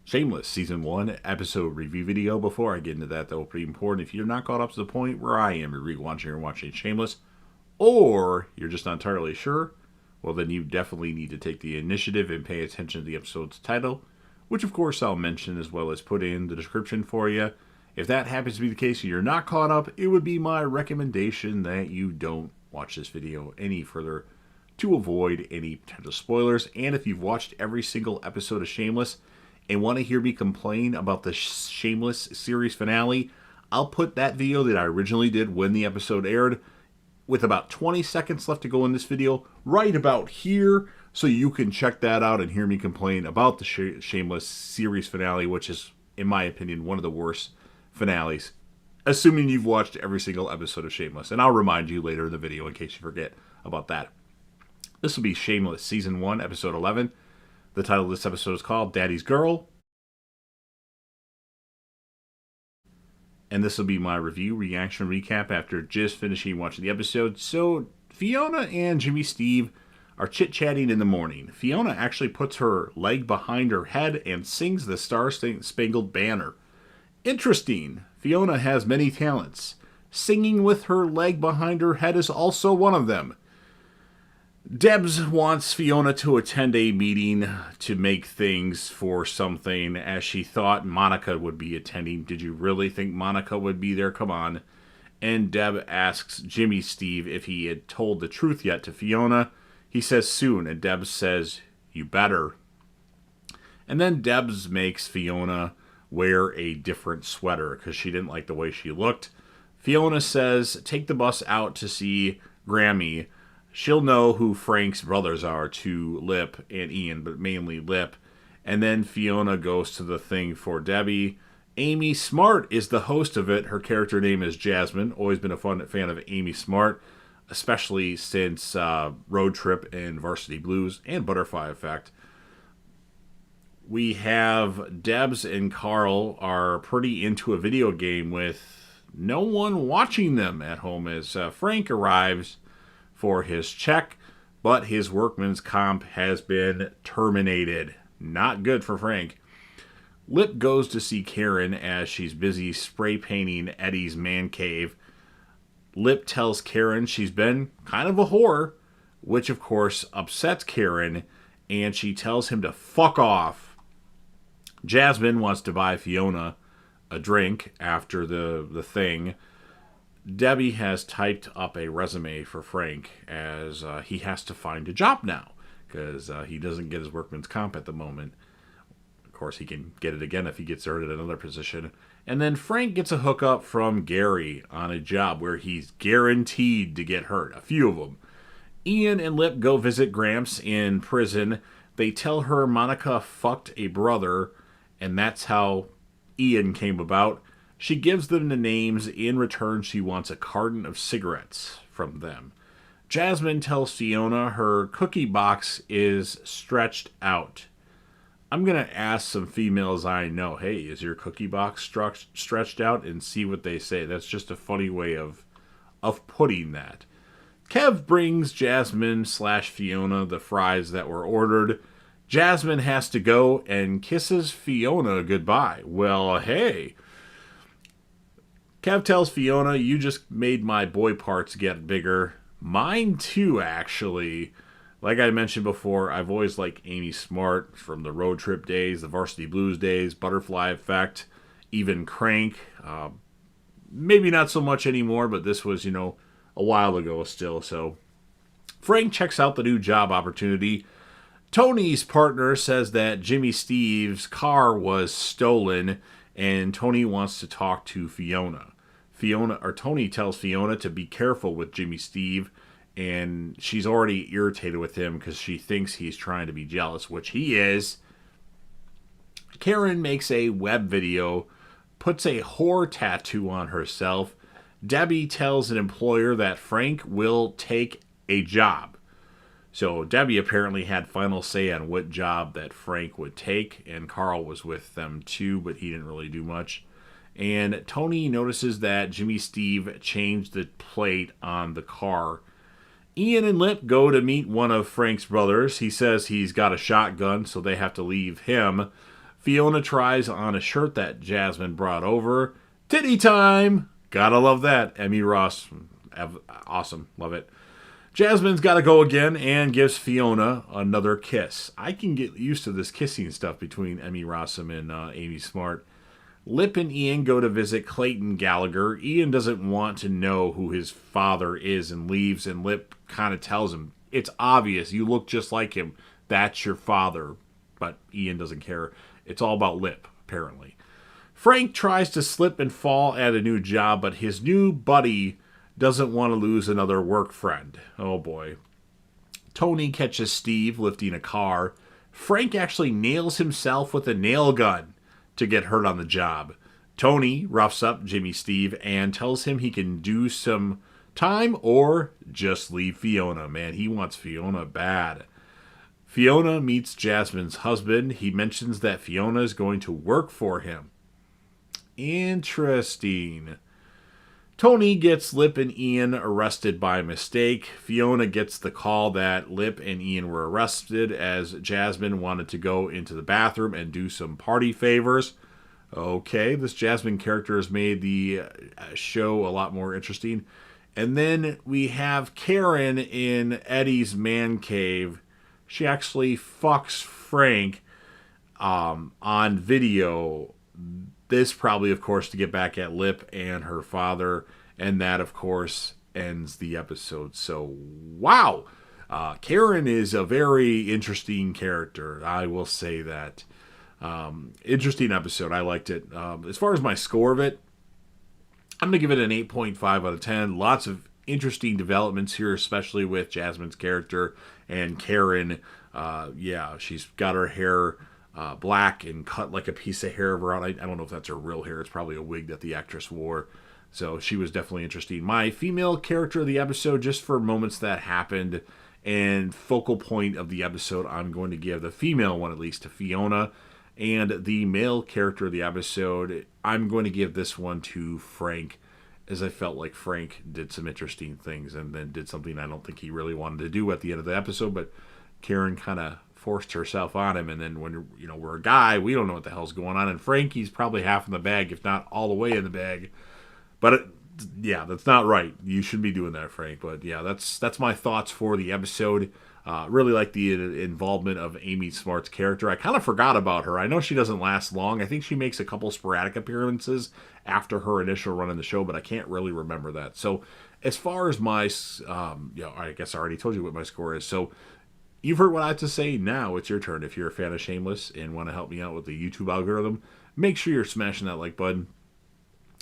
Shameless Season 1 episode review video. Before I get into that, though, pretty important, if you're not caught up to the point where I am, you're rewatching or watching Shameless, or you're just not entirely sure, well, then you definitely need to take the initiative and pay attention to the episode's title, which of course I'll mention as well as put in the description for you. If that happens to be the case and you're not caught up, it would be my recommendation that you don't watch this video any further to avoid any potential spoilers. And if you've watched every single episode of Shameless and want to hear me complain about the Shameless series finale, I'll put that video that I originally did when the episode aired, with about 20 seconds left to go in this video, right about here, so you can check that out and hear me complain about the Shameless series finale, which is, in my opinion, one of the worst finales, assuming you've watched every single episode of Shameless. And I'll remind you later in the video in case you forget about that. This will be Shameless Season 1, Episode 11. The title of this episode is called Daddy's Girl. And this will be my review, reaction, recap after just finishing watching the episode. So, Fiona and Jimmy Steve are chit-chatting in the morning. Fiona actually puts her leg behind her head and sings the Star-Spangled Banner. Interesting. Fiona has many talents. Singing with her leg behind her head is also one of them. Debs wants Fiona to attend a meeting to make things for something, as she thought Monica would be attending. Did you really think Monica would be there? Come on. And Deb asks Jimmy Steve if he had told the truth yet to Fiona. He says soon, and Debs says, "You better." And then Debs makes Fiona wear a different sweater because she didn't like the way she looked. Fiona says, take the bus out to see Grammy. She'll know who Frank's brothers are, to Lip and Ian, but mainly Lip. And then Fiona goes to the thing for Debbie. Amy Smart is the host of it. Her character name is Jasmine. Always been a fan of Amy Smart, especially since Road Trip and Varsity Blues and Butterfly Effect. We have Debs and Carl are pretty into a video game with no one watching them at home as Frank arrives for his check, but his workman's comp has been terminated. Not good for Frank. Lip goes to see Karen as she's busy spray painting Eddie's man cave. Lip tells Karen she's been kind of a whore, which of course upsets Karen, and she tells him to fuck off. Jasmine wants to buy Fiona a drink after the thing. Debbie has typed up a resume for Frank as he has to find a job now because he doesn't get his workman's comp at the moment. Of course, he can get it again if he gets hired at another position. And then Frank gets a hookup from Gary on a job where he's guaranteed to get hurt. A few of them. Ian and Lip go visit Gramps in prison. They tell her Monica fucked a brother, and that's how Ian came about. She gives them the names. In return, she wants a carton of cigarettes from them. Jasmine tells Fiona her cookie box is stretched out. I'm going to ask some females I know, hey, is your cookie box stretched out? And see what they say. That's just a funny way of putting that. Kev brings Jasmine/Fiona the fries that were ordered. Jasmine has to go and kisses Fiona goodbye. Well, hey. Kev tells Fiona, you just made my boy parts get bigger. Mine too, actually. Like I mentioned before, I've always liked Amy Smart from the Road Trip days, the Varsity Blues days, Butterfly Effect, even Crank. Maybe not so much anymore, but this was, a while ago still. So Frank checks out the new job opportunity. Tony's partner says that Jimmy Steve's car was stolen, and Tony wants to talk to Fiona. Tony tells Fiona to be careful with Jimmy Steve, and she's already irritated with him because she thinks he's trying to be jealous, which he is. Karen makes a web video, puts a whore tattoo on herself. Debbie tells an employer that Frank will take a job. So Debbie apparently had final say on what job that Frank would take, and Carl was with them too, but he didn't really do much. And Tony notices that Jimmy Steve changed the plate on the car. Ian and Lip go to meet one of Frank's brothers. He says he's got a shotgun, so they have to leave him. Fiona tries on a shirt that Jasmine brought over. Titty time! Gotta love that. Emmy Ross, awesome. Love it. Jasmine's got to go again and gives Fiona another kiss. I can get used to this kissing stuff between Emmy Rossum and Amy Smart. Lip and Ian go to visit Clayton Gallagher. Ian doesn't want to know who his father is and leaves, and Lip kind of tells him, it's obvious, you look just like him. That's your father. But Ian doesn't care. It's all about Lip, apparently. Frank tries to slip and fall at a new job, but his new buddy doesn't want to lose another work friend. Oh boy. Tony catches Steve lifting a car. Frank actually nails himself with a nail gun to get hurt on the job. Tony roughs up Jimmy Steve and tells him he can do some time or just leave Fiona. Man, he wants Fiona bad. Fiona meets Jasmine's husband. He mentions that Fiona is going to work for him. Interesting. Tony gets Lip and Ian arrested by mistake. Fiona gets the call that Lip and Ian were arrested as Jasmine wanted to go into the bathroom and do some party favors. Okay, this Jasmine character has made the show a lot more interesting. And then we have Karen in Eddie's man cave. She actually fucks Frank on video. This probably, of course, to get back at Lip and her father. And that, of course, ends the episode. So, wow. Karen is a very interesting character. I will say that. Interesting episode. I liked it. As far as my score of it, I'm going to give it an 8.5 out of 10. Lots of interesting developments here, especially with Jasmine's character and Karen. Yeah, she's got her hair black and cut like a piece of hair of her own. I don't know if that's her real hair. It's probably a wig that the actress wore. So she was definitely interesting. My female character of the episode, just for moments that happened and focal point of the episode, I'm going to give the female one at least to Fiona. And the male character of the episode, I'm going to give this one to Frank, as I felt like Frank did some interesting things and then did something I don't think he really wanted to do at the end of the episode, but Karen kind of forced herself on him, and then when we're a guy, we don't know what the hell's going on, and Frankie's probably half in the bag, if not all the way in the bag. But yeah, that's not right. You shouldn't be doing that, Frank. But yeah, that's my thoughts for the episode. Really like the involvement of Amy Smart's character. I kind of forgot about her. I know she doesn't last long. I think she makes a couple sporadic appearances after her initial run in the show, but I can't really remember that. So as far as my, I guess I already told you what my score is. So you've heard what I have to say. Now it's your turn. If you're a fan of Shameless and want to help me out with the YouTube algorithm, make sure you're smashing that like button.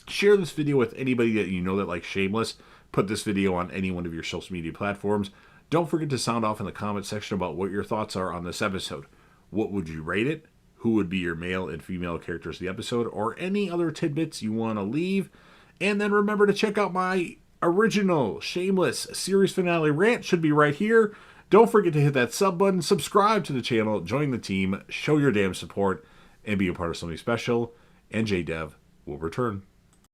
Share this video with anybody that you know that likes Shameless. Put this video on any one of your social media platforms. Don't forget to sound off in the comment section about what your thoughts are on this episode. What would you rate it? Who would be your male and female characters of the episode? Or any other tidbits you want to leave. And then remember to check out my original Shameless series finale rant. Should be right here. Don't forget to hit that sub button, subscribe to the channel, join the team, show your damn support, and be a part of something special. And JDev will return.